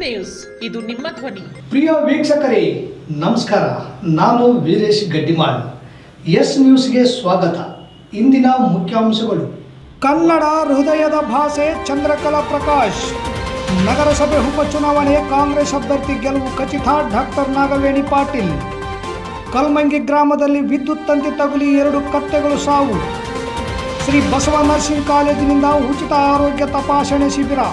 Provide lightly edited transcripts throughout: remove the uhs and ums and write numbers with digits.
News, ಇದು ನಿಮ್ಮ ಧ್ವನಿ. ಪ್ರಿಯ ವೀಕ್ಷಕರೇ ನಮಸ್ಕಾರ. ನಾನು ವೀರೇಶ್ ಗಡ್ಡಿಮಾಳ್. ಎಸ್ ನ್ಯೂಸ್ಗೆ ಸ್ವಾಗತ. ಇಂದಿನ ಮುಖ್ಯಾಂಶಗಳು. ಕನ್ನಡ ಹೃದಯದ ಭಾಷೆ ಚಂದ್ರಕಲಾ ಪ್ರಕಾಶ್. ನಗರಸಭೆ ಉಪಚುನಾವಣೆ ಕಾಂಗ್ರೆಸ್ ಅಭ್ಯರ್ಥಿ ಗೆಲುವು ಖಚಿತ. ಡಾಕ್ಟರ್ ನಾಗವೇಣಿ ಪಾಟೀಲ್. ಕಲ್ಮಂಗಿ ಗ್ರಾಮದಲ್ಲಿ ವಿದ್ಯುತ್ ತಂತಿ ತಗುಲಿ 2 ಕತ್ತೆಗಳು ಸಾವು. ಶ್ರೀ ಬಸವ ನರ್ಸಿಂಗ್ ಕಾಲೇಜಿನಿಂದ ಉಚಿತ ಆರೋಗ್ಯ ತಪಾಸಣೆ ಶಿಬಿರ.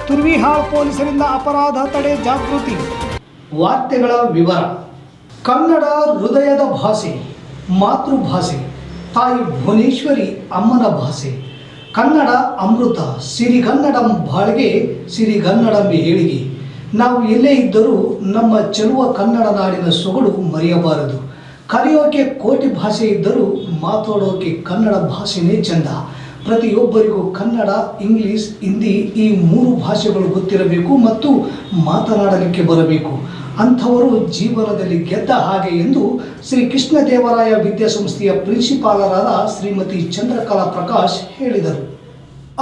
ತುರ್ವಿಹಾಳ್ ಪೊಲೀಸರಿಂದ ಅಪರಾಧ ತಡೆ ಜಾಗೃತಿ. ವಾರ್ತೆಗಳ ವಿವರ. ಕನ್ನಡ ಹೃದಯದ ಭಾಷೆ, ಮಾತೃಭಾಷೆ, ತಾಯಿ ಭುವನೇಶ್ವರಿ ಅಮ್ಮನ ಭಾಷೆ. ಕನ್ನಡ ಅಮೃತ, ಸಿರಿಗನ್ನಡಂ ಬಾಳ್ಗೆ, ಸಿರಿಗನ್ನಡಂ ಏಳಿಗೆ. ನಾವು ಎಲ್ಲೇ ಇದ್ದರೂ ನಮ್ಮ ಚೆಲುವ ಕನ್ನಡ ನಾಡಿನ ಸೊಗಡು ಮರೆಯಬಾರದು. ಕಲಿಯೋಕೆ ಕೋಟಿ ಭಾಷೆ ಇದ್ದರೂ ಮಾತಾಡೋಕೆ ಕನ್ನಡ ಭಾಷೆನೇ ಚೆಂದ. ಪ್ರತಿಯೊಬ್ಬರಿಗೂ ಕನ್ನಡ, ಇಂಗ್ಲಿಷ್, ಹಿಂದಿ ಈ 3 ಭಾಷೆಗಳು ಗೊತ್ತಿರಬೇಕು ಮತ್ತು ಮಾತನಾಡಲಿಕ್ಕೆ ಬರಬೇಕು. ಅಂಥವರು ಜೀವನದಲ್ಲಿ ಗೆದ್ದ ಹಾಗೆ ಎಂದು ಶ್ರೀ ಕೃಷ್ಣದೇವರಾಯ ವಿದ್ಯಾಸಂಸ್ಥೆಯ ಪ್ರಿನ್ಸಿಪಾಲರಾದ ಶ್ರೀಮತಿ ಚಂದ್ರಕಲಾ ಪ್ರಕಾಶ್ ಹೇಳಿದರು.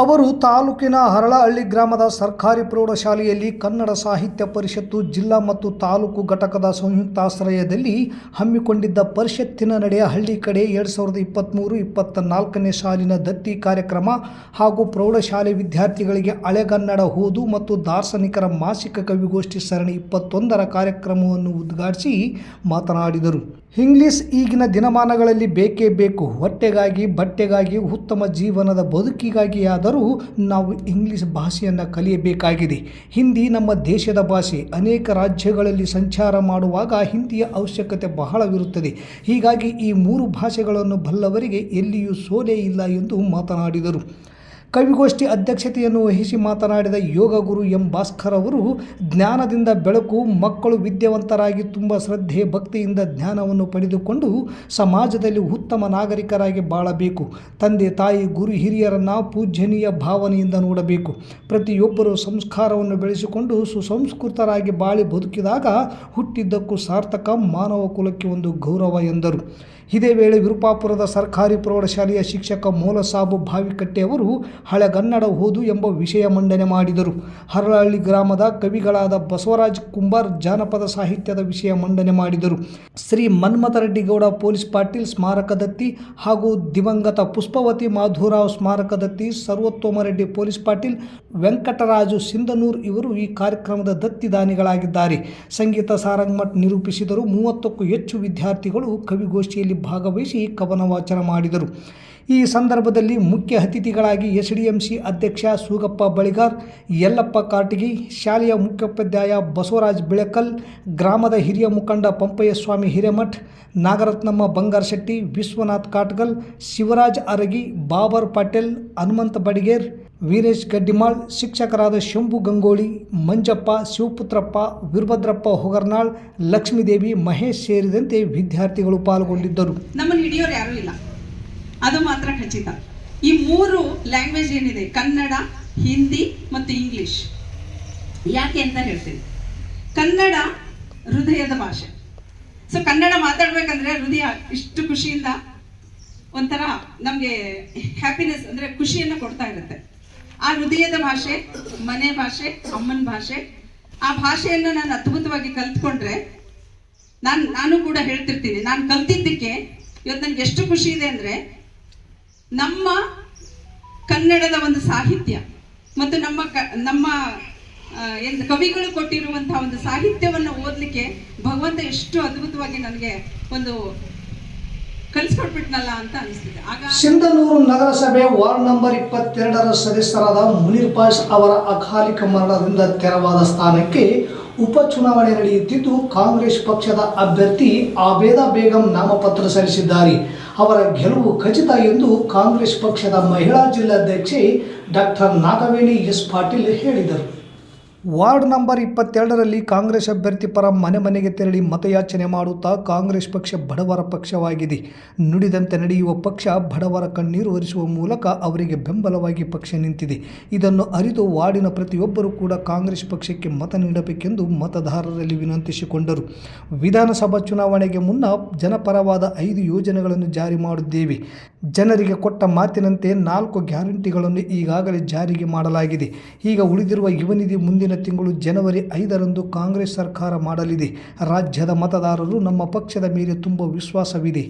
ಅವರು ತಾಲೂಕಿನ ಹರಳಹಳ್ಳಿ ಗ್ರಾಮದ ಸರ್ಕಾರಿ ಪ್ರೌಢಶಾಲೆಯಲ್ಲಿ ಕನ್ನಡ ಸಾಹಿತ್ಯ ಪರಿಷತ್ತು ಜಿಲ್ಲಾ ಮತ್ತು ತಾಲೂಕು ಘಟಕದ ಸಂಯುಕ್ತಾಶ್ರಯದಲ್ಲಿ ಹಮ್ಮಿಕೊಂಡಿದ್ದ ಪರಿಷತ್ತಿನ ನಡೆಯ ಹಳ್ಳಿ ಕಡೆ 2023-24ನೇ ಸಾಲಿನ ದತ್ತಿ ಕಾರ್ಯಕ್ರಮ ಹಾಗೂ ಪ್ರೌಢಶಾಲೆ ವಿದ್ಯಾರ್ಥಿಗಳಿಗೆ ಹಳೆಗನ್ನಡ ಓದು ಮತ್ತು ದಾರ್ಶನಿಕರ ಮಾಸಿಕ ಕವಿಗೋಷ್ಠಿ ಸರಣಿ 21ರ ಕಾರ್ಯಕ್ರಮವನ್ನು ಉದ್ಘಾಟಿಸಿ ಮಾತನಾಡಿದರು. ಇಂಗ್ಲಿಷ್ ಈಗಿನ ದಿನಮಾನಗಳಲ್ಲಿ ಬೇಕೇ ಬೇಕು. ಹೊಟ್ಟೆಗಾಗಿ, ಬಟ್ಟೆಗಾಗಿ, ಉತ್ತಮ ಜೀವನದ ಬದುಕಿಗಾಗಿಯಾದರೂ ನಾವು ಇಂಗ್ಲಿಷ್ ಭಾಷೆಯನ್ನು ಕಲಿಯಬೇಕಾಗಿದೆ. ಹಿಂದಿ ನಮ್ಮ ದೇಶದ ಭಾಷೆ. ಅನೇಕ ರಾಜ್ಯಗಳಲ್ಲಿ ಸಂಚಾರ ಮಾಡುವಾಗ ಹಿಂದಿಯ ಅವಶ್ಯಕತೆ ಬಹಳವಿರುತ್ತದೆ. ಹೀಗಾಗಿ ಈ 3 ಭಾಷೆಗಳನ್ನು ಬಲ್ಲವರಿಗೆ ಎಲ್ಲಿಯೂ ಸೋಲೇ ಇಲ್ಲ ಎಂದು ಮಾತನಾಡಿದರು. ಕವಿಗೋಷ್ಠಿ ಅಧ್ಯಕ್ಷತೆಯನ್ನು ವಹಿಸಿ ಮಾತನಾಡಿದ ಯೋಗ ಗುರು ಎಂ ಭಾಸ್ಕರ್ ಅವರು, ಜ್ಞಾನದಿಂದ ಬೆಳಕು. ಮಕ್ಕಳು ವಿದ್ಯಾವಂತರಾಗಿ ತುಂಬ ಶ್ರದ್ಧೆ ಭಕ್ತಿಯಿಂದ ಜ್ಞಾನವನ್ನು ಪಡೆದುಕೊಂಡು ಸಮಾಜದಲ್ಲಿ ಉತ್ತಮ ನಾಗರಿಕರಾಗಿ ಬಾಳಬೇಕು. ತಂದೆ ತಾಯಿ ಗುರು ಹಿರಿಯರನ್ನು ಪೂಜ್ಯನೀಯ ಭಾವನೆಯಿಂದ ನೋಡಬೇಕು. ಪ್ರತಿಯೊಬ್ಬರೂ ಸಂಸ್ಕಾರವನ್ನು ಬೆಳೆಸಿಕೊಂಡು ಸುಸಂಸ್ಕೃತರಾಗಿ ಬಾಳಿ ಬದುಕಿದಾಗ ಹುಟ್ಟಿದ್ದಕ್ಕೂ ಸಾರ್ಥಕ, ಮಾನವ ಕುಲಕ್ಕೆ ಒಂದು ಗೌರವ ಎಂದರು. ಇದೇ ವೇಳೆ ವಿರುಪಾಪುರದ ಸರ್ಕಾರಿ ಪ್ರೌಢಶಾಲೆಯ ಶಿಕ್ಷಕ ಮೌಲಸಾಬು ಬಾವಿಕಟ್ಟೆ ಅವರು ಹಳೆಗನ್ನಡ ಓದು ಎಂಬ ವಿಷಯ ಮಂಡನೆ ಮಾಡಿದರು. ಹರಳಹಳ್ಳಿ ಗ್ರಾಮದ ಕವಿಗಳಾದ ಬಸವರಾಜ್ ಕುಂಬಾರ್ ಜಾನಪದ ಸಾಹಿತ್ಯದ ವಿಷಯ ಮಂಡನೆ ಮಾಡಿದರು. ಶ್ರೀ ಮನ್ಮಥರೆಡ್ಡಿಗೌಡ ಪೊಲೀಸ್ ಪಾಟೀಲ್ ಸ್ಮಾರಕ ದತ್ತಿ ಹಾಗೂ ದಿವಂಗತ ಪುಷ್ಪವತಿ ಮಾಧುರಾವ್ ಸ್ಮಾರಕ ದತ್ತಿ, ಸರ್ವೋತ್ತಮರೆಡ್ಡಿ ಪೊಲೀಸ್ ಪಾಟೀಲ್, ವೆಂಕಟರಾಜು ಸಿಂಧನೂರ್ ಇವರು ಈ ಕಾರ್ಯಕ್ರಮದ ದತ್ತಿ ದಾನಿಗಳಾಗಿದ್ದಾರೆ. ಸಂಗೀತ ಸಾರಂಗಮಠ್ ನಿರೂಪಿಸಿದರು. 30ಕ್ಕೂ ಹೆಚ್ಚು ವಿದ್ಯಾರ್ಥಿಗಳು ಕವಿಗೋಷ್ಠಿಯಲ್ಲಿ ಭಾಗವಹಿಸಿ ಕವನ ವಾಚನ ಮಾಡಿದರು. ಈ ಸಂದರ್ಭದಲ್ಲಿ ಮುಖ್ಯ ಅತಿಥಿಗಳಾಗಿ SDMC ಅಧ್ಯಕ್ಷ ಸೂಗಪ್ಪ ಬಳಿಗಾರ್, ಯಲ್ಲಪ್ಪ ಕಾಟಗಿ, ಶಾಲೆಯ ಮುಖ್ಯೋಪಾಧ್ಯಾಯ ಬಸವರಾಜ್ ಬಿಳೆಕಲ್, ಗ್ರಾಮದ ಹಿರಿಯ ಮುಖಂಡ ಪಂಪಯ್ಯಸ್ವಾಮಿ ಹಿರೇಮಠ್, ನಾಗರತ್ನಮ್ಮ ಬಂಗಾರಶೆಟ್ಟಿ, ವಿಶ್ವನಾಥ್ ಕಾಟ್ಗಲ್, ಶಿವರಾಜ್ ಅರಗಿ, ಬಾಬರ್ ಪಟೇಲ್, ಹನುಮಂತ ಬಡಿಗೇರ್, ವೀರೇಶ್ ಗಡ್ಡಿಮಾಳ್, ಶಿಕ್ಷಕರಾದ ಶಂಭು ಗಂಗೋಳಿ, ಮಂಜಪ್ಪ, ಶಿವಪುತ್ರಪ್ಪ, ವೀರಭದ್ರಪ್ಪ ಹೊಗರ್ನಾಳ್, ಲಕ್ಷ್ಮೀದೇವಿ, ಮಹೇಶ್ ಸೇರಿದಂತೆ ವಿದ್ಯಾರ್ಥಿಗಳು ಪಾಲ್ಗೊಂಡಿದ್ದರು. ನಮ್ಮನ್ನು ಹಿಡಿಯೋರು ಯಾರೂ ಇಲ್ಲ, ಅದು ಮಾತ್ರ ಖಚಿತ. ಈ 3 ಲ್ಯಾಂಗ್ವೇಜ್ ಏನಿದೆ, ಕನ್ನಡ, ಹಿಂದಿ ಮತ್ತು ಇಂಗ್ಲಿಷ್, ಯಾಕೆ ಅಂತ ಹೇಳ್ತೀನಿ. ಕನ್ನಡ ಹೃದಯದ ಭಾಷೆ. ಸೊ ಕನ್ನಡ ಮಾತಾಡ್ಬೇಕಂದ್ರೆ ಹೃದಯ ಇಷ್ಟು ಖುಷಿಯಿಂದ ಒಂಥರ ನಮಗೆ ಹ್ಯಾಪಿನೆಸ್ ಅಂದರೆ ಖುಷಿಯನ್ನು ಕೊಡ್ತಾ ಇರುತ್ತೆ. ಆ ಹೃದಯದ ಭಾಷೆ, ಮನೆ ಭಾಷೆ, ಅಮ್ಮನ ಭಾಷೆ. ಆ ಭಾಷೆಯನ್ನು ನಾನು ಅದ್ಭುತವಾಗಿ ಕಲ್ತ್ಕೊಂಡ್ರೆ ನಾನು ಕೂಡ ಹೇಳ್ತಿರ್ತೀನಿ, ನಾನು ಕಲ್ತಿದ್ದಕ್ಕೆ ಇವತ್ತು ನನಗೆ ಎಷ್ಟು ಖುಷಿ ಇದೆ ಅಂದರೆ, ನಮ್ಮ ಕನ್ನಡದ ಒಂದು ಸಾಹಿತ್ಯ ಮತ್ತು ನಮ್ಮ ಕವಿಗಳು ಕೊಟ್ಟಿರುವಂತಹ ಒಂದು ಸಾಹಿತ್ಯವನ್ನು ಓದಲಿಕ್ಕೆ ಭಗವಂತ ಎಷ್ಟು ಅದ್ಭುತವಾಗಿ ನನಗೆ ಒಂದು ಕಲಿಸ್ಕೊಟ್ಬಿಟ್ನಲ್ಲ ಅಂತ ಅನಿಸ್ತಿದೆ. ಸಿಂಧನೂರು ನಗರಸಭೆ ವಾರ್ಡ್ ನಂಬರ್ 22ರ ಸದಸ್ಯರಾದ ಮುನೀರ್ ಪಾಷ್ ಅವರ ಅಕಾಲಿಕ ಮರಣದಿಂದ ತೆರವಾದ ಸ್ಥಾನಕ್ಕೆ ಉಪಚುನಾವಣೆ ನಡೆಯುತ್ತಿದ್ದು, ಕಾಂಗ್ರೆಸ್ ಪಕ್ಷದ ಅಭ್ಯರ್ಥಿ ಆಬೇದಾ ಬೇಗಂ ನಾಮಪತ್ರ ಸಲ್ಲಿಸಿದ್ದಾರೆ. ಅವರ ಗೆಲುವು ಖಚಿತ ಎಂದು ಕಾಂಗ್ರೆಸ್ ಪಕ್ಷದ ಮಹಿಳಾ ಜಿಲ್ಲಾಧ್ಯಕ್ಷೆ ಡಾಕ್ಟರ್ ನಾಗವೇಣಿ ಎಸ್ ಪಾಟೀಲ್ ಹೇಳಿದರು. ವಾರ್ಡ್ ನಂಬರ್ 22ರಲ್ಲಿ ಕಾಂಗ್ರೆಸ್ ಅಭ್ಯರ್ಥಿ ಪರ ಮನೆ ಮನೆಗೆ ತೆರಳಿ ಮತಯಾಚನೆ ಮಾಡುತ್ತಾ ಕಾಂಗ್ರೆಸ್ ಪಕ್ಷ ಬಡವರ ಪಕ್ಷವಾಗಿದೆ, ನುಡಿದಂತೆ ನಡೆಯುವ ಪಕ್ಷ, ಬಡವರ ಕಣ್ಣೀರು ಒರೆಸುವ ಮೂಲಕ ಅವರಿಗೆ ಬೆಂಬಲವಾಗಿ ಪಕ್ಷ ನಿಂತಿದೆ. ಇದನ್ನು ಅರಿತು ವಾರ್ಡಿನ ಪ್ರತಿಯೊಬ್ಬರೂ ಕೂಡ ಕಾಂಗ್ರೆಸ್ ಪಕ್ಷಕ್ಕೆ ಮತ ನೀಡಬೇಕೆಂದು ಮತದಾರರಲ್ಲಿ ವಿನಂತಿಸಿಕೊಂಡರು. ವಿಧಾನಸಭಾ ಚುನಾವಣೆಗೆ ಮುನ್ನ ಜನಪರವಾದ 5 ಯೋಜನೆಗಳನ್ನು ಜಾರಿ ಮಾಡಿದ್ದೇವೆ. ಜನರಿಗೆ ಕೊಟ್ಟ ಮಾತಿನಂತೆ 4 ಗ್ಯಾರಂಟಿಗಳನ್ನು ಈಗಾಗಲೇ ಜಾರಿಗೆ ಮಾಡಲಾಗಿದೆ. ಈಗ ಉಳಿದಿರುವ ಯುವ ನಿಧಿ ಮುಂದಿನ ತಿಂಗಳು ಜನವರಿ 5ರಂದು ಕಾಂಗ್ರೆಸ್ ಸರ್ಕಾರ ಮಾಡಲಿದೆ. ರಾಜ್ಯದ ಮತದಾರರು ನಮ್ಮ ಪಕ್ಷದ ಮೇಲೆ ತುಂಬ ವಿಶ್ವಾಸವಿದೆ.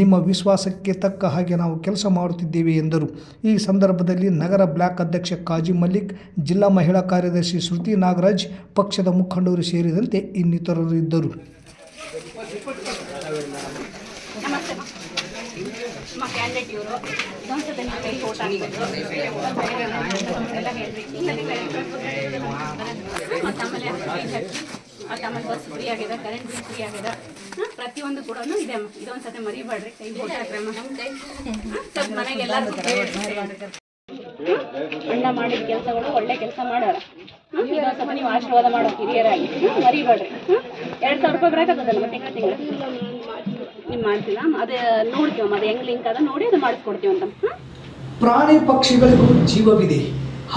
ನಿಮ್ಮ ವಿಶ್ವಾಸಕ್ಕೆ ತಕ್ಕ ಹಾಗೆ ನಾವು ಕೆಲಸ ಮಾಡುತ್ತಿದ್ದೇವೆ ಎಂದರು. ಈ ಸಂದರ್ಭದಲ್ಲಿ ನಗರ ಬ್ಲಾಕ್ ಅಧ್ಯಕ್ಷ ಕಾಜಿ ಮಲ್ಲಿಕ್, ಜಿಲ್ಲಾ ಮಹಿಳಾ ಕಾರ್ಯದರ್ಶಿ ಶ್ರುತಿ ನಾಗರಾಜ್, ಪಕ್ಷದ ಮುಖಂಡರು ಸೇರಿದಂತೆ ಇನ್ನಿತರರು ಇದ್ದರು. ನಮ್ಮ ಕ್ಯಾಂಡಿಡೇಟ್ ಇವರು ಒಂದ್ಸತಿ ನೀವು ಕೈ ಓಟ್ ಹಾಕ್ಬೇಕು ಎಲ್ಲ ಹೇಳ್ಬೇಕು. ಮತ್ತು ಆಮೇಲೆ ಬಸ್ ಫ್ರೀ ಆಗಿದೆ, ಕರೆಂಟ್ ಬಿಲ್ ಫ್ರೀ ಆಗಿದೆ, ಪ್ರತಿಯೊಂದು ಕೂಡ ಇದೆ. ಇದೊಂದ್ಸತಿ ಮರಿಬೇಡ್ರಿ, ಕೈ ಓಟ್ ಹಾಕ್ರಮ್ಮ. ಸ್ವಲ್ಪ ಮನೆಗೆಲ್ಲ ಅಣ್ಣ ಮಾಡಿದ ಕೆಲಸಗಳು ಒಳ್ಳೆ ಕೆಲಸ ಮಾಡೋರ. ಇದೊಂದ್ಸತಿ ನೀವು ಆಶೀರ್ವಾದ ಮಾಡೋ ಹಿರಿಯರಾಗಿ ಮರಿಬೇಡ್ರಿ. 2,000 ರೂಪಾಯಿ ಬರೋಕ್ಕತ್ತದಲ್ಲ ಮತ್ತೆ ತಿಂಗಳು ನೀವು ಮಾಡ್ತೀರಾ? ಅದೇ ನೋಡ್ತೀವಮ್ಮ, ಅದು ಹೆಂಗೆ ಲಿಂಕ್ ಅದ ನೋಡಿ ಅದು ಮಾಡಿಸ್ಕೊಡ್ತೀವಿ ಅಂತ. ಪ್ರಾಣಿ ಪಕ್ಷಿಗಳಿಗೂ ಜೀವವಿದೆ.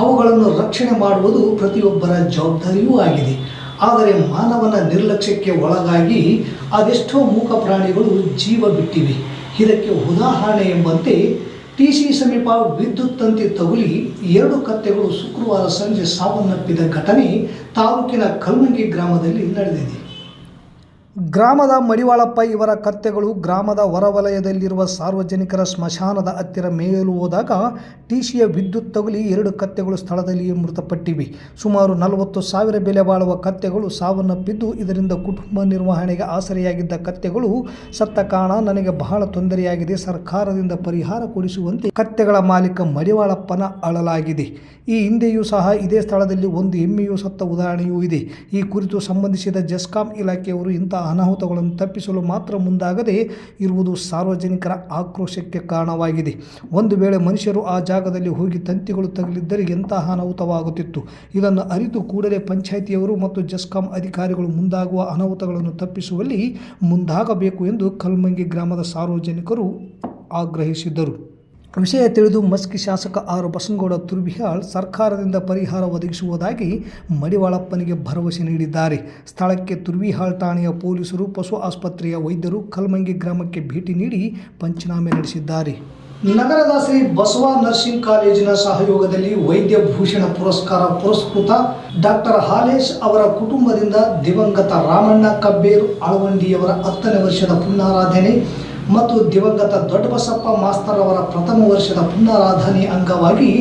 ಅವುಗಳನ್ನು ರಕ್ಷಣೆ ಮಾಡುವುದು ಪ್ರತಿಯೊಬ್ಬರ ಜವಾಬ್ದಾರಿಯೂ ಆಗಿದೆ. ಆದರೆ ಮಾನವನ ನಿರ್ಲಕ್ಷ್ಯಕ್ಕೆ ಒಳಗಾಗಿ ಅದೆಷ್ಟೋ ಮೂಕ ಪ್ರಾಣಿಗಳು ಜೀವ ಬಿಟ್ಟಿವೆ. ಇದಕ್ಕೆ ಉದಾಹರಣೆ ಎಂಬಂತೆ ಟಿಸಿ ಸಮೀಪ ವಿದ್ಯುತ್ ತಂತಿ ತಗುಲಿ 2 ಕತ್ತೆಗಳು ಶುಕ್ರವಾರ ಸಂಜೆ ಸಾವನ್ನಪ್ಪಿದ ಘಟನೆ ತಾಲೂಕಿನ ಕಲ್ಮಂಗಿ ಗ್ರಾಮದಲ್ಲಿ ನಡೆದಿದೆ. ಗ್ರಾಮದ ಮಡಿವಾಳಪ್ಪ ಇವರ ಕತ್ತೆಗಳು ಗ್ರಾಮದ ಹೊರವಲಯದಲ್ಲಿರುವ ಸಾರ್ವಜನಿಕರ ಸ್ಮಶಾನದ ಹತ್ತಿರ ಮೇಯಲು ಹೋದಾಗ ಟಿಸಿಯ ವಿದ್ಯುತ್ ತಗುಲಿ 2 ಕತ್ತೆಗಳು ಸ್ಥಳದಲ್ಲಿಯೇ ಮೃತಪಟ್ಟಿವೆ. ಸುಮಾರು 40,000 ಬೆಲೆ ಬಾಳುವ ಕತ್ತೆಗಳು ಸಾವನ್ನಪ್ಪಿದ್ದು, ಇದರಿಂದ ಕುಟುಂಬ ನಿರ್ವಹಣೆಗೆ ಆಸರೆಯಾಗಿದ್ದ ಕತ್ತೆಗಳು ಸತ್ತ ಕಾರಣ ನನಗೆ ಬಹಳ ತೊಂದರೆಯಾಗಿದೆ. ಸರ್ಕಾರದಿಂದ ಪರಿಹಾರ ಕೊಡಿಸುವಂತೆ ಕತ್ತೆಗಳ ಮಾಲೀಕ ಮಡಿವಾಳಪ್ಪನ ಅಳಲಾಗಿದೆ. ಈ ಹಿಂದೆಯೂ ಸಹ ಇದೇ ಸ್ಥಳದಲ್ಲಿ ಒಂದು ಎಮ್ಮೆಯು ಸತ್ತ ಉದಾಹರಣೆಯೂ ಇದೆ. ಈ ಕುರಿತು ಸಂಬಂಧಿಸಿದ ಜೆಸ್ಕಾಂ ಇಲಾಖೆಯವರು ಇಂತಹ ಅನಾಹುತಗಳನ್ನು ತಪ್ಪಿಸಲು ಮಾತ್ರ ಮುಂದಾಗದೆ ಇರುವುದು ಸಾರ್ವಜನಿಕರ ಆಕ್ರೋಶಕ್ಕೆ ಕಾರಣವಾಗಿದೆ. ಒಂದು ವೇಳೆ ಮನುಷ್ಯರು ಆ ಜಾಗದಲ್ಲಿ ಹೋಗಿ ತಂತಿಗಳು ತಗುಲಿದ್ದರೆ ಎಂತಹ ಅನಾಹುತವಾಗುತ್ತಿತ್ತು. ಇದನ್ನು ಅರಿತು ಕೂಡಲೇ ಪಂಚಾಯಿತಿಯವರು ಮತ್ತು ಜೆಸ್ಕಾಂ ಅಧಿಕಾರಿಗಳು ಮುಂದಾಗುವ ಅನಾಹುತಗಳನ್ನು ತಪ್ಪಿಸುವಲ್ಲಿ ಮುಂದಾಗಬೇಕು ಎಂದು ಕಲ್ಮಂಗಿ ಗ್ರಾಮದ ಸಾರ್ವಜನಿಕರು ಆಗ್ರಹಿಸಿದರು. ವಿಷಯ ತಿಳಿದು ಮಸ್ಕಿ ಶಾಸಕ ಆರ್ ಬಸನಗೌಡ ತುರ್ಬಿಹಾಳ್ ಸರ್ಕಾರದಿಂದ ಪರಿಹಾರ ಒದಗಿಸುವುದಾಗಿ ಮಡಿವಾಳಪ್ಪನಿಗೆ ಭರವಸೆ ನೀಡಿದ್ದಾರೆ. ಸ್ಥಳಕ್ಕೆ ತುರ್ಬಿಹಾಳ್ ಠಾಣೆಯ ಪೊಲೀಸರು, ಪಶು ಆಸ್ಪತ್ರೆಯ ವೈದ್ಯರು ಕಲ್ಮಂಗಿ ಗ್ರಾಮಕ್ಕೆ ಭೇಟಿ ನೀಡಿ ಪಂಚನಾಮೆ ನಡೆಸಿದ್ದಾರೆ. ನಗರದ ಶ್ರೀ ಬಸವ ನರ್ಸಿಂಗ್ ಕಾಲೇಜಿನ ಸಹಯೋಗದಲ್ಲಿ ವೈದ್ಯ ಭೂಷಣ ಪುರಸ್ಕಾರ ಪುರಸ್ಕೃತ ಡಾಕ್ಟರ್ ಹಾಲೇಶ್ ಅವರ ಕುಟುಂಬದಿಂದ ದಿವಂಗತ ರಾಮಣ್ಣ ಕಬ್ಬೇರು ಅಳವಂಡಿಯವರ 10ನೇ ವರ್ಷದ ಪುಣ್ಯಾರಾಧನೆ ಮತ್ತು ದಿವಂಗತ ದೊಡ್ಡಬಸಪ್ಪ ಮಾಸ್ತರ್ ಅವರ ಪ್ರಥಮ ವರ್ಷದ ಪುಣ್ಯಾರಾಧನೆ ಅಂಗವಾಗಿ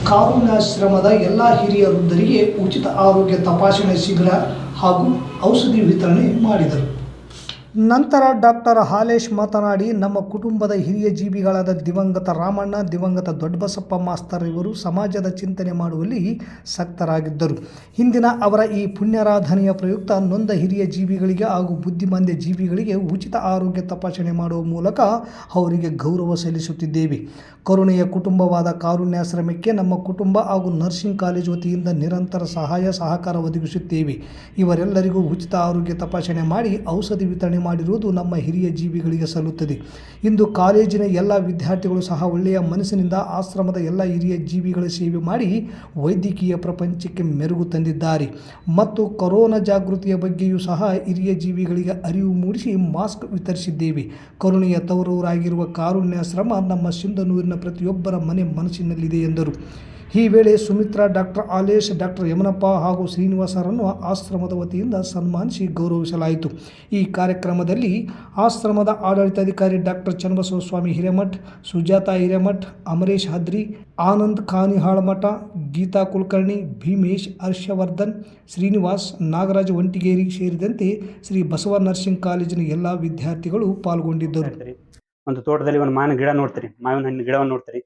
ಕಾರುಣ್ಯಾಶ್ರಮದ ಎಲ್ಲ ಹಿರಿಯ ವೃದ್ಧರಿಗೆ ಉಚಿತ ಆರೋಗ್ಯ ತಪಾಸಣೆ ಶಿಬಿರ ಹಾಗೂ ಔಷಧಿ ವಿತರಣೆ ಮಾಡಿದರು. ನಂತರ ಡಾಕ್ಟರ್ ಹಾಲೇಶ್ ಮಾತನಾಡಿ, ನಮ್ಮ ಕುಟುಂಬದ ಹಿರಿಯ ಜೀವಿಗಳಾದ ದಿವಂಗತ ರಾಮಣ್ಣ, ದಿವಂಗತ ದೊಡ್ಡಬಸಪ್ಪ ಮಾಸ್ತರ್ ಇವರು ಸಮಾಜದ ಚಿಂತನೆ ಮಾಡುವಲ್ಲಿ ಸಕ್ತರಾಗಿದ್ದರು. ಹಿಂದಿನ ಅವರ ಈ ಪುಣ್ಯಾರಾಧನೆಯ ಪ್ರಯುಕ್ತ ನೊಂದ ಹಿರಿಯ ಜೀವಿಗಳಿಗೆ ಹಾಗೂ ಬುದ್ಧಿಮಾಂದ್ಯ ಜೀವಿಗಳಿಗೆ ಉಚಿತ ಆರೋಗ್ಯ ತಪಾಸಣೆ ಮಾಡುವ ಮೂಲಕ ಅವರಿಗೆ ಗೌರವ ಸಲ್ಲಿಸುತ್ತಿದ್ದೇವೆ. ಕರುಣೆಯ ಕುಟುಂಬವಾದ ಕಾರುಣ್ಯಾಶ್ರಮಕ್ಕೆ ನಮ್ಮ ಕುಟುಂಬ ಹಾಗೂ ನರ್ಸಿಂಗ್ ಕಾಲೇಜು ವತಿಯಿಂದ ನಿರಂತರ ಸಹಾಯ ಸಹಕಾರ ಒದಗಿಸುತ್ತೇವೆ. ಇವರೆಲ್ಲರಿಗೂ ಉಚಿತ ಆರೋಗ್ಯ ತಪಾಸಣೆ ಮಾಡಿ ಔಷಧಿ ವಿತರಣೆ ಮಾಡಿರುವುದು ನಮ್ಮ ಹಿರಿಯ ಜೀವಿಗಳಿಗೆ ಸಲ್ಲುತ್ತದೆ. ಇಂದು ಕಾಲೇಜಿನ ಎಲ್ಲ ವಿದ್ಯಾರ್ಥಿಗಳು ಸಹ ಒಳ್ಳೆಯ ಮನಸ್ಸಿನಿಂದ ಆಶ್ರಮದ ಎಲ್ಲ ಹಿರಿಯ ಜೀವಿಗಳ ಸೇವೆ ಮಾಡಿ ವೈದ್ಯಕೀಯ ಪ್ರಪಂಚಕ್ಕೆ ಮೆರುಗು ತಂದಿದ್ದಾರೆ ಮತ್ತು ಕೊರೋನಾ ಜಾಗೃತಿಯ ಬಗ್ಗೆಯೂ ಸಹ ಹಿರಿಯ ಜೀವಿಗಳಿಗೆ ಅರಿವು ಮೂಡಿಸಿ ಮಾಸ್ಕ್ ವಿತರಿಸಿದ್ದೇವೆ. ಕರುಣೆಯ ತವರೂರಾಗಿರುವ ಕಾರುಣ್ಯಾಶ್ರಮ ನಮ್ಮ ಸಿಂಧನೂರಿನ ಪ್ರತಿಯೊಬ್ಬರ ಮನಸ್ಸಿನಲ್ಲಿದೆ ಎಂದರು. ಈ ವೇಳೆ ಸುಮಿತ್ರಾ, ಡಾಕ್ಟರ್ ಆಲೇಶ್, ಡಾಕ್ಟರ್ ಯಮನಪ್ಪ ಹಾಗೂ ಶ್ರೀನಿವಾಸರನ್ನು ಆಶ್ರಮದ ವತಿಯಿಂದ ಸನ್ಮಾನಿಸಿ ಗೌರವಿಸಲಾಯಿತು. ಈ ಕಾರ್ಯಕ್ರಮದಲ್ಲಿ ಆಶ್ರಮದ ಆಡಳಿತಾಧಿಕಾರಿ ಡಾಕ್ಟರ್ ಚನ್ನಬಸವ ಸ್ವಾಮಿ ಹಿರೇಮಠ್, ಸುಜಾತಾ ಹಿರೇಮಠ್, ಅಮರೇಶ್ ಹದ್ರಿ, ಆನಂದ್ ಕಾನಿಹಾಳಮಠ, ಗೀತಾ ಕುಲಕರ್ಣಿ, ಭೀಮೇಶ್, ಹರ್ಷವರ್ಧನ್, ಶ್ರೀನಿವಾಸ್, ನಾಗರಾಜ್ ಒಂಟಿಗೇರಿ ಸೇರಿದಂತೆ ಶ್ರೀ ಬಸವ ನರ್ಸಿಂಗ್ ಕಾಲೇಜಿನ ಎಲ್ಲ ವಿದ್ಯಾರ್ಥಿಗಳು ಪಾಲ್ಗೊಂಡಿದ್ದರು. ಒಂದು ತೋಟದಲ್ಲಿ ಒಂದು ಮಾವಿನ ಗಿಡ ನೋಡ್ತೀರಿ, ಮಾವಿನ ಹಣ್ಣಿನ ಗಿಡವನ್ನು ನೋಡ್ತೀರಿ,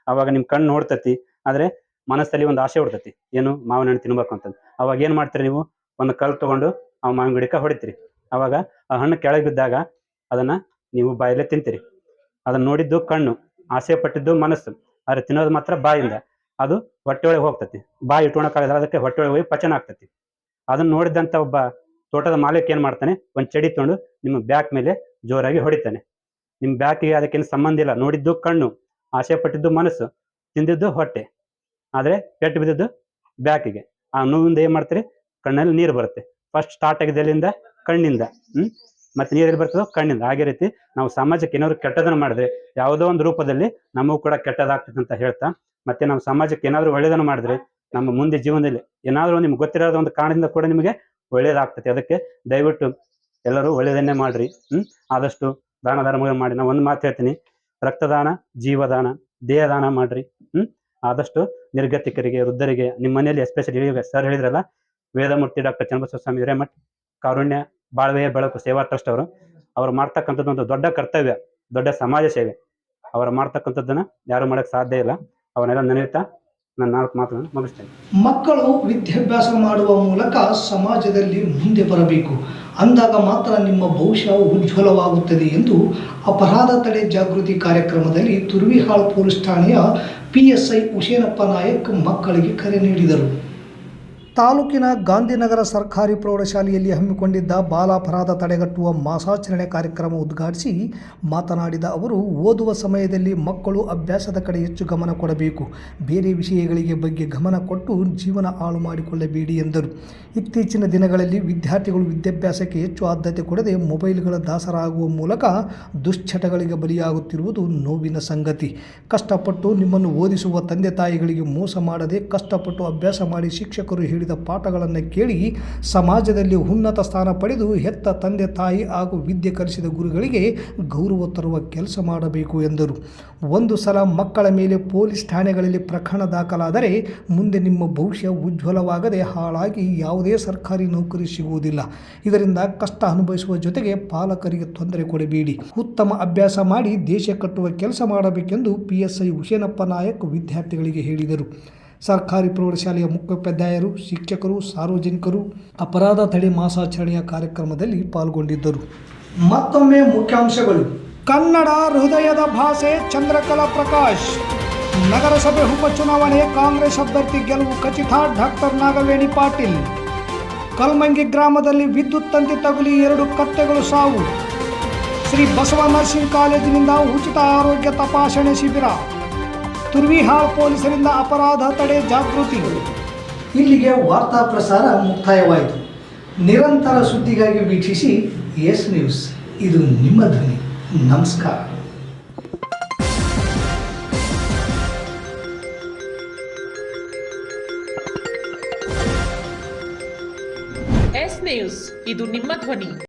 ಅವಾಗ ನಿಮ್ಮ ಕಣ್ಣು ನೋಡ್ತತಿ, ಆದರೆ ಮನಸ್ಸಲ್ಲಿ ಒಂದು ಆಸೆ ಹೊಡ್ತತಿ, ಏನು ಮಾವಿನ ಹಣ್ಣು ತಿನ್ಬೇಕು ಅಂತಂದು. ಅವಾಗ ಏನು ಮಾಡ್ತೀರಿ, ನೀವು ಒಂದು ಕಲ್ಲು ತೊಗೊಂಡು ಆ ಮಾವಿನ ಗಿಡಕ್ಕೆ ಹೊಡಿತೀರಿ. ಅವಾಗ ಆ ಹಣ್ಣು ಕೆಳಗೆ ಬಿದ್ದಾಗ ಅದನ್ನು ನೀವು ಬಾಯಲ್ಲೇ ತಿಂತೀರಿ. ಅದನ್ನು ನೋಡಿದ್ದು ಕಣ್ಣು, ಆಸೆ ಪಟ್ಟಿದ್ದು ಮನಸ್ಸು, ಆದರೆ ತಿನ್ನೋದು ಮಾತ್ರ ಬಾಯಿಂದ. ಅದು ಹೊಟ್ಟೆ ಒಳಗೆ ಹೋಗ್ತತಿ, ಬಾಯಿ ಇಟ್ಕೊಳಕ್ಕಾಗಲ್ಲ, ಅದಕ್ಕೆ ಹೊಟ್ಟೆ ಒಳಗೆ ಹೋಗಿ ಪಚನ ಆಗ್ತತಿ. ಅದನ್ನು ನೋಡಿದಂಥ ಒಬ್ಬ ತೋಟದ ಮಾಲೀಕ ಏನು ಮಾಡ್ತಾನೆ, ಒಂದು ಚಡಿ ತೊಗೊಂಡು ನಿಮ್ಮ ಬ್ಯಾಕ್ ಮೇಲೆ ಜೋರಾಗಿ ಹೊಡಿತಾನೆ. ನಿಮ್ಮ ಬ್ಯಾಕಿಗೆ ಅದಕ್ಕೇನು ಸಂಬಂಧ ಇಲ್ಲ. ನೋಡಿದ್ದು ಕಣ್ಣು, ಆಸೆ ಪಟ್ಟಿದ್ದು ಮನಸ್ಸು, ತಿಂದಿದ್ದು ಹೊಟ್ಟೆ, ಆದರೆ ಪೆಟ್ಟು ಬಿದ್ದಿದ್ದು ಬ್ಯಾಕಿಗೆ. ಆ ನೋವಿಂದ ಏನು ಮಾಡ್ತೀರಿ, ಕಣ್ಣಲ್ಲಿ ನೀರು ಬರುತ್ತೆ. ಫಸ್ಟ್ ಸ್ಟಾರ್ಟ್ ಆಗಿದೆ ಎಲ್ಲಿಂದ, ಕಣ್ಣಿಂದ. ಮತ್ತೆ ನೀರು ಎಲ್ಲಿ ಬರ್ತದೋ ಕಣ್ಣಿಂದ. ಹಾಗೆ ರೀತಿ ನಾವು ಸಮಾಜಕ್ಕೆ ಏನಾದ್ರು ಕೆಟ್ಟದನ್ನು ಮಾಡಿದ್ರೆ ಯಾವುದೋ ಒಂದು ರೂಪದಲ್ಲಿ ನಮಗೂ ಕೂಡ ಕೆಟ್ಟದಾಗ್ತದೆ ಅಂತ ಹೇಳ್ತಾ, ಮತ್ತೆ ನಾವು ಸಮಾಜಕ್ಕೆ ಏನಾದ್ರು ಒಳ್ಳೇದನ್ನು ಮಾಡಿದ್ರೆ ನಮ್ಮ ಮುಂದೆ ಜೀವನದಲ್ಲಿ ಏನಾದ್ರು ನಿಮ್ಗೆ ಗೊತ್ತಿರೋದ ಒಂದು ಕಾರಣದಿಂದ ಕೂಡ ನಿಮಗೆ ಒಳ್ಳೇದಾಗ್ತದೆ. ಅದಕ್ಕೆ ದಯವಿಟ್ಟು ಎಲ್ಲರೂ ಒಳ್ಳೇದನ್ನೇ ಮಾಡ್ರಿ. ಆದಷ್ಟು ದಾನ ಧರ್ಮ ಮಾಡಿ. ನಾವು ಒಂದು ಮಾತು ಹೇಳ್ತೀನಿ, ರಕ್ತದಾನ, ಜೀವದಾನ, ದೇಹದಾನ ಮಾಡ್ರಿ. ಆದಷ್ಟು ನಿರ್ಗತಿಕರಿಗೆ, ವೃದ್ಧರಿಗೆ, ನಿಮ್ಮ ಮನೆಯಲ್ಲಿ ಎಸ್ಪೆಷಲಿ ಸರ್ ಹೇಳಿದ್ರಲ್ಲ, ವೇದಮೂರ್ತಿ ಡಾಕ್ಟರ್ ಚನ್ನಬಸವ ಸ್ವಾಮಿ ಹಿರೇಮಠ್ ಕಾರುಣ್ಯ ಬಾಳ್ವೆಯ ಬೆಳಕು ಸೇವಾ ಟ್ರಸ್ಟ್ ಅವರು ಮಾಡ್ತಕ್ಕಂಥದ್ದು ಒಂದು ದೊಡ್ಡ ಕರ್ತವ್ಯ, ದೊಡ್ಡ ಸಮಾಜ ಸೇವೆ. ಅವರು ಮಾಡ್ತಕ್ಕಂಥದ್ದನ್ನ ಯಾರು ಮಾಡಕ್ ಸಾಧ್ಯ ಇಲ್ಲ. ಅವನ್ನೆಲ್ಲ ನೆನೆಯುತ್ತಾ ನಾನು 4 ಮಾತುಗಳನ್ನು ಮುಗಿಸ್ತೇನೆ. ಮಕ್ಕಳು ವಿದ್ಯಾಭ್ಯಾಸ ಮಾಡುವ ಮೂಲಕ ಸಮಾಜದಲ್ಲಿ ಮುಂದೆ ಬರಬೇಕು, ಅಂದಾಗ ಮಾತ್ರ ನಿಮ್ಮ ಭವಿಷ್ಯ ಉಜ್ವಲವಾಗುತ್ತದೆ ಎಂದು ಅಪರಾಧ ತಡೆ ಜಾಗೃತಿ ಕಾರ್ಯಕ್ರಮದಲ್ಲಿ ತುರ್ವಿಹಾಳ್ ಪೊಲೀಸ್ ಠಾಣೆಯ PSI ಹುಸೇನಪ್ಪ ನಾಯಕ್ ಮಕ್ಕಳಿಗೆ ಕರೆ ನೀಡಿದರು. ತಾಲೂಕಿನ ಗಾಂಧಿನಗರ ಸರ್ಕಾರಿ ಪ್ರೌಢಶಾಲೆಯಲ್ಲಿ ಹಮ್ಮಿಕೊಂಡಿದ್ದ ಬಾಲಾಪರಾಧ ತಡೆಗಟ್ಟುವ ಮಾಸಾಚರಣೆ ಕಾರ್ಯಕ್ರಮ ಉದ್ಘಾಟಿಸಿ ಮಾತನಾಡಿದ ಅವರು, ಓದುವ ಸಮಯದಲ್ಲಿ ಮಕ್ಕಳು ಅಭ್ಯಾಸದ ಕಡೆ ಹೆಚ್ಚು ಗಮನ ಕೊಡಬೇಕು, ಬೇರೆ ವಿಷಯಗಳಿಗೆ ಬಗ್ಗೆ ಗಮನ ಕೊಟ್ಟು ಜೀವನ ಹಾಳು ಮಾಡಿಕೊಳ್ಳಬೇಡಿ ಎಂದರು. ಇತ್ತೀಚಿನ ದಿನಗಳಲ್ಲಿ ವಿದ್ಯಾರ್ಥಿಗಳು ವಿದ್ಯಾಭ್ಯಾಸಕ್ಕೆ ಹೆಚ್ಚು ಆದ್ಯತೆ ಕೊಡದೆ ಮೊಬೈಲ್ಗಳ ದಾಸರಾಗುವ ಮೂಲಕ ದುಶ್ಚಟಗಳಿಗೆ ಬಲಿಯಾಗುತ್ತಿರುವುದು ನೋವಿನ ಸಂಗತಿ. ಕಷ್ಟಪಟ್ಟು ನಿಮ್ಮನ್ನು ಓದಿಸುವ ತಂದೆ ತಾಯಿಗಳಿಗೆ ಮೋಸ ಮಾಡದೆ ಕಷ್ಟಪಟ್ಟು ಅಭ್ಯಾಸ ಮಾಡಿ ಶಿಕ್ಷಕರು ಹೇಳಿದ ಪಾಠಗಳನ್ನು ಕೇಳಿ ಸಮಾಜದಲ್ಲಿ ಉನ್ನತ ಸ್ಥಾನ ಪಡೆದು ಹೆತ್ತ ತಂದೆ ತಾಯಿ ಹಾಗೂ ವಿದ್ಯೆ ಕಲಿಸಿದ ಗುರುಗಳಿಗೆ ಗೌರವ ತರುವ ಕೆಲಸ ಮಾಡಬೇಕು ಎಂದರು. ಒಂದು ಸಲ ಮಕ್ಕಳ ಮೇಲೆ ಪೊಲೀಸ್ ಠಾಣೆಗಳಲ್ಲಿ ಪ್ರಕರಣ ದಾಖಲಾದರೆ ಮುಂದೆ ನಿಮ್ಮ ಭವಿಷ್ಯ ಉಜ್ವಲವಾಗದೆ ಹಾಳಾಗಿ ಯಾವುದೇ ಸರ್ಕಾರಿ ನೌಕರಿ ಸಿಗುವುದಿಲ್ಲ. ಇದರಿಂದ ಕಷ್ಟ ಅನುಭವಿಸುವ ಜೊತೆಗೆ ಪಾಲಕರಿಗೆ ತೊಂದರೆ ಕೊಡಬೇಡಿ. ಉತ್ತಮ ಅಭ್ಯಾಸ ಮಾಡಿ ದೇಶ ಕಟ್ಟುವ ಕೆಲಸ ಮಾಡಬೇಕೆಂದು PSI ಹುಸೇನಪ್ಪ ನಾಯಕ್ ವಿದ್ಯಾರ್ಥಿಗಳಿಗೆ ಹೇಳಿದರು. ಸರ್ಕಾರಿ ಪ್ರೌಢಶಾಲೆಯ ಮುಖ್ಯೋಪಾಧ್ಯಾಯರು, ಶಿಕ್ಷಕರು, ಸಾರ್ವಜನಿಕರು ಅಪರಾಧ ತಡೆ ಮಾಸಾಚರಣೆಯ ಕಾರ್ಯಕ್ರಮದಲ್ಲಿ ಪಾಲ್ಗೊಂಡಿದ್ದರು. ಮತ್ತೊಮ್ಮೆ ಮುಖ್ಯಾಂಶಗಳು. ಕನ್ನಡ ಹೃದಯದ ಭಾಷೆ ಚಂದ್ರಕಲಾ ಪ್ರಕಾಶ್. ನಗರಸಭೆ ಉಪಚುನಾವಣೆ ಕಾಂಗ್ರೆಸ್ ಅಭ್ಯರ್ಥಿ ಗೆಲುವು ಖಚಿತ. ಡಾಕ್ಟರ್ ನಾಗವೇಣಿ ಪಾಟೀಲ್. ಕಲ್ಮಂಗಿ ಗ್ರಾಮದಲ್ಲಿ ವಿದ್ಯುತ್ ತಂತಿ ತಗುಲಿ 2 ಕತ್ತೆಗಳು ಸಾವು. ಶ್ರೀ ಬಸವ ನರ್ಸಿಂಗ್ ಕಾಲೇಜಿನಿಂದ ಉಚಿತ ಆರೋಗ್ಯ ತಪಾಸಣೆ ಶಿಬಿರ. ತುರ್ವಿಹಾಳ್ ಪೊಲೀಸರಿಂದ ಅಪರಾಧ ತಡೆ ಜಾಗೃತಿ. ಇಲ್ಲಿಗೆ ವಾರ್ತಾ ಪ್ರಸಾರ ಮುಕ್ತಾಯವಾಯಿತು. ನಿರಂತರ ಸುದ್ದಿಗಾಗಿ ವೀಕ್ಷಿಸಿ ಎಸ್ ನ್ಯೂಸ್. ಇದು ನಿಮ್ಮ ಧ್ವನಿ. ನಮಸ್ಕಾರ. ಎಸ್ ನ್ಯೂಸ್, ಇದು ನಿಮ್ಮ ಧ್ವನಿ.